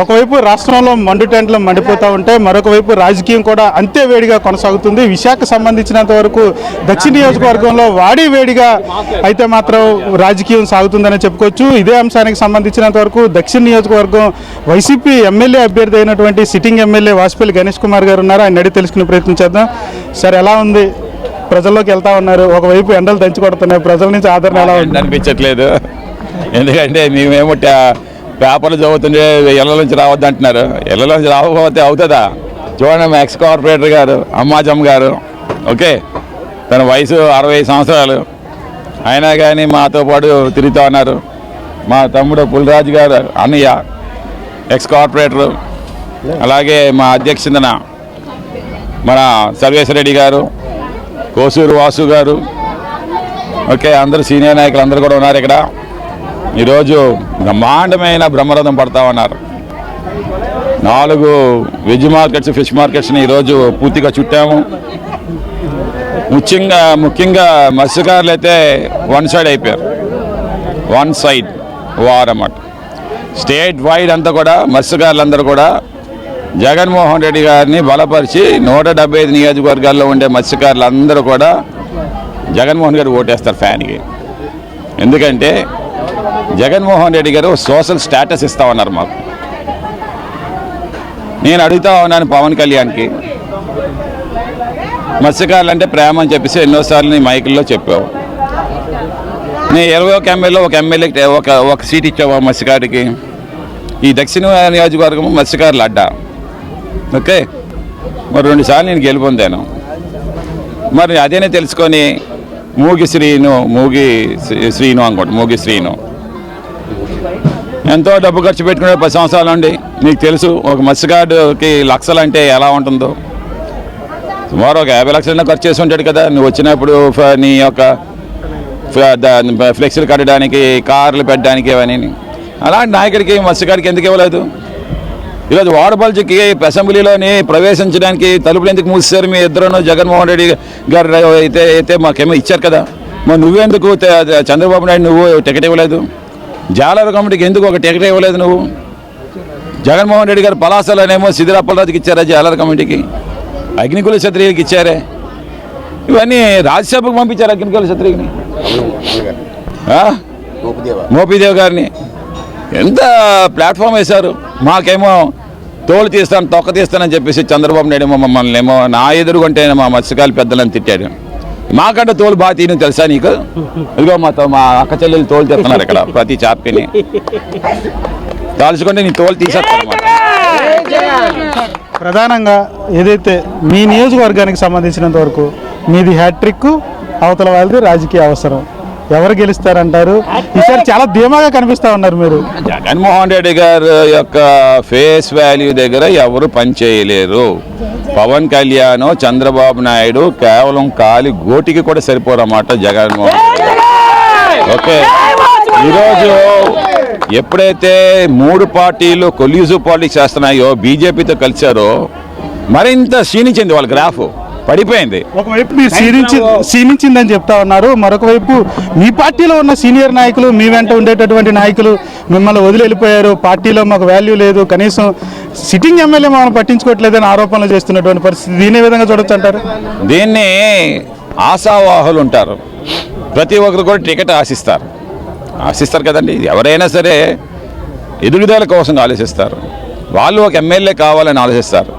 ఒకవైపు రాష్ట్రంలో మండు టెంట్లు మండిపోతూ ఉంటే మరొక వైపు రాజకీయం కూడా అంతే వేడిగా కొనసాగుతుంది. విశాఖ సంబంధించినంత వరకు దక్షిణ నియోజకవర్గంలో వాడి వేడిగా అయితే మాత్రం రాజకీయం సాగుతుందని చెప్పుకోవచ్చు. ఇదే అంశానికి సంబంధించినంత వరకు దక్షిణ నియోజకవర్గం వైసీపీ ఎమ్మెల్యే అభ్యర్థి అయినటువంటి సిట్టింగ్ ఎమ్మెల్యే వాసుపల్లి గణేష్ కుమార్ గారు ఉన్నారు. ఆయన అడిగి తెలుసుకునే ప్రయత్నం చేద్దాం. సార్, ఎలా ఉంది? ప్రజల్లోకి వెళ్తా ఉన్నారు, ఒకవైపు ఎండలు దంచి కొడుతున్నాయి, ప్రజల నుంచి ఆదరణ ఎలా ఉంది? అనిపించట్లేదు. ఎందుకంటే మేమేమో పేపర్లు చదువుతుంటే ఇళ్ళ నుంచి రావద్దు అంటున్నారు. ఇళ్ళ నుంచి రాకపోతే అవుతుందా? చూడండి, మా ఎక్స్ కార్పొరేటర్ గారు అమ్మాజమ్మ గారు, ఓకే, తన వయసు 60 సంవత్సరాలు అయినా కానీ మాతో పాటు తిరుగుతూ ఉన్నారు. మా తమ్ముడు పుల్రాజు గారు అన్నయ్య ఎక్స్ కార్పొరేటరు, అలాగే మా అధ్యక్షతన మన సర్వేశ్వరరెడ్డి గారు, కోసూరు వాసు గారు, ఓకే, అందరూ సీనియర్ నాయకులు అందరూ కూడా ఉన్నారు ఇక్కడ. ఈరోజు బ్రహ్మాండమైన బ్రహ్మరథం పడతా ఉన్నారు. 4 వెజ్ మార్కెట్స్, ఫిష్ మార్కెట్స్ని ఈరోజు పూర్తిగా చుట్టాము. ముఖ్యంగా మత్స్యకారులు అయితే వన్ సైడ్ అయిపోయారు. వన్ సైడ్ వార్ అన్నమాట. స్టేట్ వైడ్ అంతా కూడా మత్స్యకారులందరూ కూడా జగన్మోహన్ రెడ్డి గారిని బలపరిచి 175 నియోజకవర్గాల్లో ఉండే మత్స్యకారులందరూ కూడా జగన్మోహన్ గారు ఓటేస్తారు ఫ్యాన్కి. ఎందుకంటే జగన్మోహన్ రెడ్డి గారు సోషల్ స్టేటస్ ఇస్తా ఉన్నారు మాకు. నేను అడుగుతా ఉన్నాను పవన్ కళ్యాణ్కి, మత్స్యకారులు అంటే ప్రేమ అని చెప్పేసి ఎన్నోసార్లు నీ మైకుల్లో చెప్పావు. నేను 21 ఎమ్మెల్యే ఒక ఎమ్మెల్యేకి ఒక సీట్ ఇచ్చావు మత్స్యకారికి. ఈ దక్షిణ నియోజకవర్గం మత్స్యకారులు అడ్డా, ఓకే, మరి 2 సార్లు నేను గెలుపొందాను. మరి అదేనే తెలుసుకొని మూగి శ్రీను అనుకోండి, మూగి శ్రీను ఎంతో డబ్బు ఖర్చు పెట్టుకునే 10 సంవత్సరాల నుండి. నీకు తెలుసు ఒక మత్స్యకారుడికి లక్షలు అంటే ఎలా ఉంటుందో. సుమారు ఒక 50 లక్షలైనా ఖర్చు చేసి ఉంటాడు కదా నువ్వు వచ్చినప్పుడు. నీ యొక్క ఫ్లెక్సీలు కట్టడానికి, కార్లు పెట్టడానికి అవన్నీ. అలాంటి నాయకుడికి మత్స్యకారికి ఎందుకు ఇవ్వలేదు? ఈరోజు వాడపల్లికి అసెంబ్లీలోని ప్రవేశించడానికి తలుపులు ఎందుకు మూసేశారు? మీ ఇద్దరును జగన్మోహన్ రెడ్డి గారు అయితే మాకేమో ఇచ్చారు కదా, మరి నువ్వెందుకు చంద్రబాబు నాయుడు నువ్వు టికెట్ ఇవ్వలేదు? జాలర్ కమిటీకి ఎందుకు ఒక టికెట్ ఇవ్వలేదు నువ్వు? జగన్మోహన్ రెడ్డి గారు పలాసలోనేమో సిద్దిరాపల్లిరాజుకి ఇచ్చారా జాలర్ కమిటీకి? అగ్నికుల క్షత్రియులకి ఇచ్చారే. ఇవన్నీ రాజ్యసభకు పంపించారు అగ్నికుల క్షత్రియుని, మోపీదేవ్ గారిని. ఎంత ప్లాట్ఫామ్ వేశారు. మాకేమో తోలు తీస్తాను, తొక్క తీస్తానని చెప్పేసి చంద్రబాబు నాయుడు మమ్మల్ని ఏమో నా ఎదురుగుంటే మా మత్స్యకారుల పెద్దలని తిట్టాడు. మాకంటే తోలు బాగా తీయను తెలుసా నీకు? ఇదిగో మా అక్క చెల్లెలు తోలు తీస్తున్నారు ఇక్కడ ప్రతి చాప్కిని. దాల్చుకుంటే నీ తోలు తీసేస్తాను. ప్రధానంగా ఏదైతే మీ నియోజకవర్గానికి సంబంధించినంత వరకు మీది హ్యాట్రిక్, అవతల వాళ్ళది రాజకీయ అవసరం. ఎవరు గెలుస్తారంటారు? ఈసారి చాలా ధీమాగా కనిపిస్తూ ఉన్నారు మీరు. జగన్మోహన్ రెడ్డి గారు యొక్క ఫేస్ వాల్యూ దగ్గర ఎవరు పనిచేయలేరు. పవన్ కళ్యాణ్, చంద్రబాబు నాయుడు కేవలం కాలి గోటికి కూడా సరిపోరన్నమాట జగన్మోహన్ రెడ్డి. ఓకే, ఈరోజు ఎప్పుడైతే 3 పార్టీలు కొల్యూజివ్ పాలిటిక్స్ చేస్తున్నాయో, బీజేపీతో కలిశారో, మరింత క్షీణించింది వాళ్ళ గ్రాఫ్, పడిపోయింది. ఒకవైపు మీరు క్షీణించిందని చెప్తా ఉన్నారు, మరొక వైపు మీ పార్టీలో ఉన్న సీనియర్ నాయకులు, మీ వెంట ఉండేటటువంటి నాయకులు మిమ్మల్ని వదిలి వెళ్ళిపోయారు, పార్టీలో మాకు వాల్యూ లేదు, కనీసం సిట్టింగ్ ఎమ్మెల్యే మమ్మల్ని పట్టించుకోవట్లేదని ఆరోపణలు చేస్తున్నటువంటి పరిస్థితి. దీని విధంగా చూడొచ్చు అంటారు? దీన్ని ఆశావాహులు ఉంటారు. ప్రతి ఒక్కరు కూడా టికెట్ ఆశిస్తారు కదండి. ఎవరైనా సరే ఎదుగుదల కోసం ఆలోచిస్తారు. వాళ్ళు ఒక ఎమ్మెల్యే కావాలని ఆలోచిస్తారు.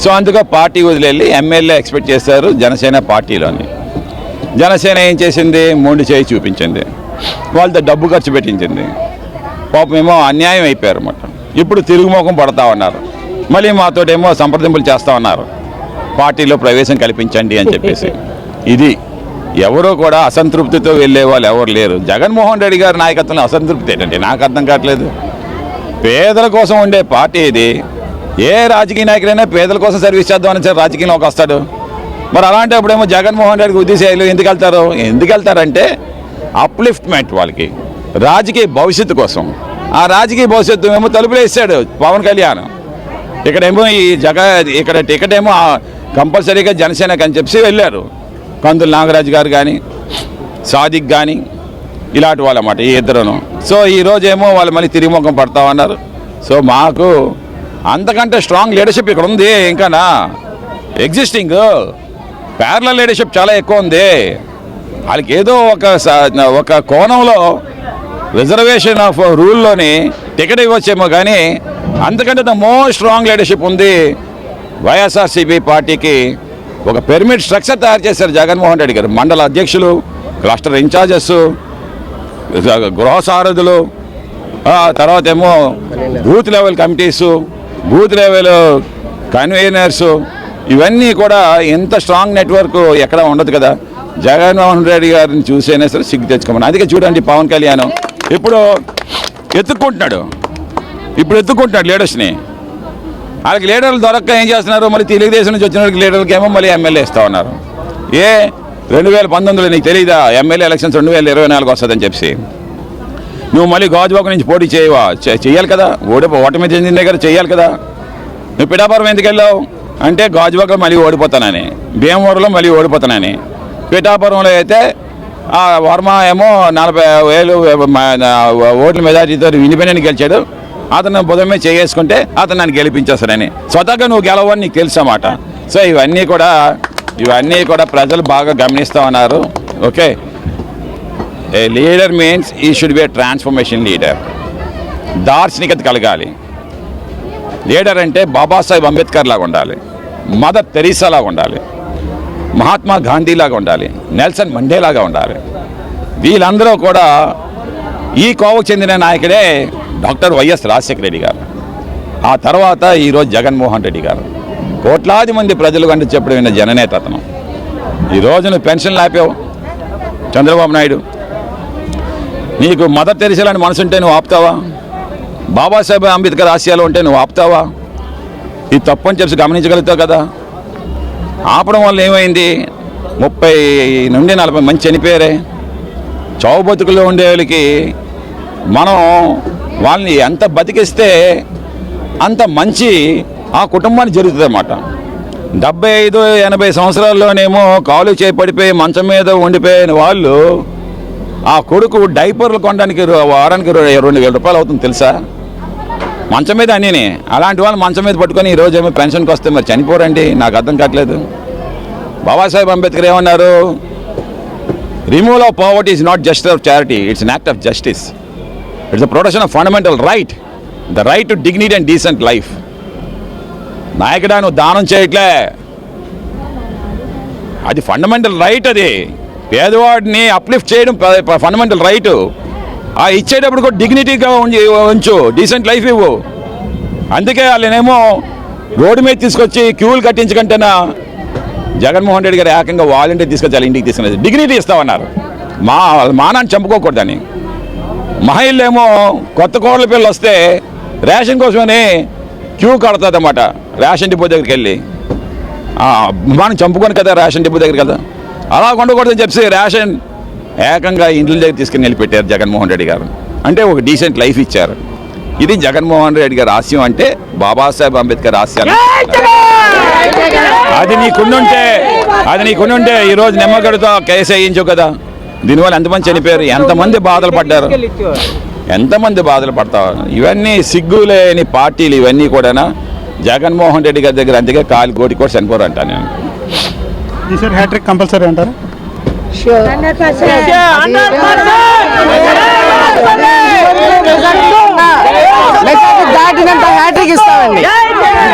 సో అందుకే పార్టీ వదిలేళ్ళి ఎమ్మెల్యే ఎక్స్పెక్ట్ చేశారు జనసేన పార్టీలోని. జనసేన ఏం చేసింది? మొండి చేయి చూపించింది, వాళ్ళతో డబ్బు ఖర్చు పెట్టించింది. పాపం ఏమో అన్యాయం అయిపోయారు అన్నమాట. ఇప్పుడు తిరుగుముఖం పడతా ఉన్నారు. మళ్ళీ మాతోటేమో సంప్రదింపులు చేస్తూ ఉన్నారు, పార్టీలో ప్రవేశం కల్పించండి అని చెప్పేసి. ఇది ఎవరో కూడా అసంతృప్తితో వెళ్ళే వాళ్ళు ఎవరు లేరు. జగన్మోహన్ రెడ్డి గారి నాయకత్వంలో అసంతృప్తి ఏంటంటే నాకు అర్థం కావట్లేదు. పేదల కోసం ఉండే పార్టీ ఇది. ఏ రాజకీయ నాయకుడైనా పేదల కోసం సర్వీస్ చేద్దామని సరే రాజకీయంలోకి వస్తాడు. మరి అలాంటప్పుడేమో జగన్మోహన్ రెడ్డికి ఉద్దేశాలు ఎందుకు వెళ్తారంటే అప్లిఫ్ట్మెంట్, వాళ్ళకి రాజకీయ భవిష్యత్తు కోసం. ఆ రాజకీయ భవిష్యత్తు ఏమో తలుపులు వేసాడు పవన్ కళ్యాణ్. ఇక్కడేమో ఇక్కడ టికెట్ ఏమో కంపల్సరీగా జనసేనకు అని చెప్పి వెళ్ళారు. కందుల నాగరాజు గారు కానీ, సాదిక్ కానీ, ఇలాంటి వాళ్ళు అన్నమాట ఈ ఇద్దరును. సో ఈరోజేమో వాళ్ళు మళ్ళీ తిరిగిముఖం పడతా ఉన్నారు. సో మాకు అంతకంటే స్ట్రాంగ్ లీడర్షిప్ ఇక్కడ ఉంది. ఇంకానా ఎగ్జిస్టింగ్ ప్యారలల్ లీడర్షిప్ చాలా ఎక్కువ ఉంది. వాళ్ళకి ఏదో ఒక కోణంలో రిజర్వేషన్ ఆఫ్ రూల్లోని టికెట్ ఇవ్వచ్చేమో, కానీ అంతకంటే ద మోస్ట్ స్ట్రాంగ్ లీడర్షిప్ ఉంది వైఎస్ఆర్సీపీ పార్టీకి. ఒక పిరమిడ్ స్ట్రక్చర్ తయారు చేశారు జగన్మోహన్ రెడ్డి గారు. మండల అధ్యక్షులు, క్లస్టర్ ఇన్ఛార్జెస్, గృహ సారథులు, తర్వాత ఏమో booth level committees, booth level conveners, ఇవన్నీ కూడా ఎంత స్ట్రాంగ్ నెట్వర్క్ ఎక్కడ ఉండదు కదా. జగన్మోహన్ రెడ్డి గారిని చూసైనా సరే సిగ్గు తెచ్చుకోమని. అందుకే చూడండి పవన్ కళ్యాణ్ ఇప్పుడు ఎత్తుక్కుంటున్నాడు లీడర్స్ని. వాళ్ళకి లీడర్లు దొరక్క ఏం చేస్తున్నారు, మళ్ళీ తెలుగుదేశం నుంచి వచ్చిన వాళ్ళకి లీడర్లకి ఏమో మళ్ళీ ఎమ్మెల్యే ఇస్తూ ఉన్నారు. 2019 నీకు తెలియదా ఎమ్మెల్యే ఎలక్షన్స్ 2024 వస్తుందని చెప్పి నువ్వు మళ్ళీ గాజువాక నుంచి పోటీ చేయాలి కదా, ఓటమి చెందిన దగ్గర చేయాలి కదా. నువ్వు పిఠాపురం ఎందుకు వెళ్ళావు అంటే గాజువాకలో మళ్ళీ ఓడిపోతానని, భీమవరంలో మళ్ళీ ఓడిపోతానని. పిఠాపురంలో అయితే వర్మ ఏమో 40,000 ఓట్ల మెజార్టీతో ఇండిపెండెంట్ గెలిచాడు. అతను బుధమే చేసుకుంటే అతను నన్ను గెలిపించేస్తానని. స్వతహాగా నువ్వు గెలవని నీకు తెలుసు అన్నమాట. సో ఇవన్నీ కూడా ప్రజలు బాగా గమనిస్తూ ఉన్నారు. ఓకే, ఏ లీడర్ మీన్స్ ఈ should be a transformation leader. దార్శనికత కలగాలి. లీడర్ అంటే బాబాసాహెబ్ అంబేద్కర్ లాగా ఉండాలి, మదర్ తెరీసా లాగా ఉండాలి, మహాత్మా గాంధీ లాగా ఉండాలి, నెల్సన్ మండేలాగా ఉండాలి. వీళ్ళందరూ కూడా ఈ కోవకు చెందిన నాయకుడే డాక్టర్ వైఎస్ రాజశేఖర రెడ్డి గారు. ఆ తర్వాత ఈరోజు జగన్మోహన్ రెడ్డి గారు. కోట్లాది మంది ప్రజలు కంటే చెప్పడం విన్న జననేత అతను. ఈరోజు నువ్వు పెన్షన్లు ఆపావు చంద్రబాబు నాయుడు. నీకు మదర్ తెరీసాలని మనసు ఉంటే నువ్వు ఆపుతావా? బాబాసాహెబ్ అంబేద్కర్ ఆశయాలు ఉంటే నువ్వు ఆపుతావా? ఇది తప్పు అని చెప్పి గమనించగలుగుతావు కదా. ఆపడం వల్ల ఏమైంది? 30 నుండి 40 మంది చనిపోయారే. చావు బతుకుల్లో ఉండే వాళ్ళకి మనం వాళ్ళని ఎంత బతికిస్తే అంత మంచి ఆ కుటుంబానికి జరుగుతుంది అన్నమాట. 75-80 సంవత్సరాల్లోనేమో కాలు చేపడిపోయి మంచం మీద ఉండిపోయిన వాళ్ళు ఆ కొడుకు డైపర్లు కొనడానికి వారానికి 2,000 రూపాయలు అవుతుంది తెలుసా? మంచం మీద అన్నీ. అలాంటి వాళ్ళు మంచం మీద పట్టుకొని ఈరోజు ఏమో పెన్షన్కి వస్తే మరి చనిపోరండి. నాకు అర్థం కావట్లేదు. బాబాసాహెబ్ అంబేద్కర్ ఏమన్నారు? Removal of poverty is not just of charity, it's an act of justice. It's the protection of fundamental right, the right to dignity and decent life. నాయకుడా నువ్వు దానం చేయట్లే, అది ఫండమెంటల్ రైట్. అది పేదవాడిని అప్లిఫ్ట్ చేయడం ఫండమెంటల్ రైట్. ఆ ఇచ్చేటప్పుడు కూడా డిగ్నిటీగా ఉంచు, డీసెంట్ లైఫ్ ఇవ్వు. అందుకే వాళ్ళనేమో రోడ్డు మీద తీసుకొచ్చి క్యూలు కట్టించకంటేనా జగన్మోహన్ రెడ్డి గారు ఏకంగా వాలంటీర్ తీసుకొచ్చి ఇంటికి తీసుకునేది డిగ్నిటీ ఇస్తామన్నారు. మానాన్ని చంపుకోకూడదని. మహిళలేమో కొత్త కోడల పిల్లలు వస్తే రేషన్ కోసమని క్యూ కడతాది అన్నమాట. రేషన్ డిపో దగ్గరికి వెళ్ళి మనం చంపుకొని కదా రేషన్ డిపో దగ్గర కదా, అలా ఉండకూడదని చెప్పి రేషన్ ఏకంగా ఇంట్లో దగ్గర తీసుకుని వెళ్ళి పెట్టారు జగన్మోహన్ రెడ్డి గారు. అంటే ఒక డీసెంట్ లైఫ్ ఇచ్చారు. ఇది జగన్మోహన్ రెడ్డి గారి ఆశయం. అంటే బాబాసాహెబ్ అంబేద్కర్ ఆశయాలు. అది నీకుండుంటే ఈరోజు నిమ్మగడితో కేసు వేయించు కదా. దీనివల్ల ఎంతమంది చనిపోయారు, ఎంతమంది బాధలు పడ్డారు, ఎంతమంది బాధలు పడతారు. ఇవన్నీ సిగ్గులేని పార్టీలు ఇవన్నీ కూడా జగన్మోహన్ రెడ్డి గారి దగ్గర అందుకే కాలు కోటి కూడా చనిపోరు అంటాను నేను. ఈసారి హ్యాట్రిక్ కంపల్సరీ అంటారు.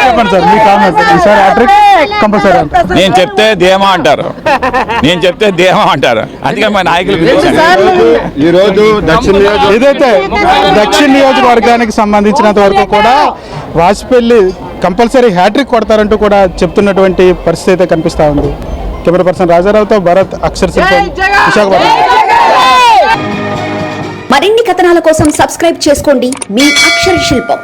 చెప్పండి సార్ మీ కామెంట్. ఈసారి హ్యాట్రిక్ కంపల్సరీ అంటారు. నేను చెప్తే ధీమా అంటారు, అందుకే మా నాయకులు ఈరోజు ఏదైతే దక్షిణ నియోజకవర్గానికి సంబంధించినంత వరకు కూడా వాజ్పేయి కంపల్సరీ హ్యాట్రిక్ కొడతారంటూ కూడా చెప్తున్నటువంటి పరిస్థితి అయితే కనిపిస్తూ ఉంది. కెమెరా పర్సన్ రాజారావుతో భరత్, అక్షర్ శిల్పం, విశాఖపట్నం. మరిన్ని కథనాల కోసం సబ్స్క్రైబ్ చేసుకోండి మీ అక్షర శిల్పం.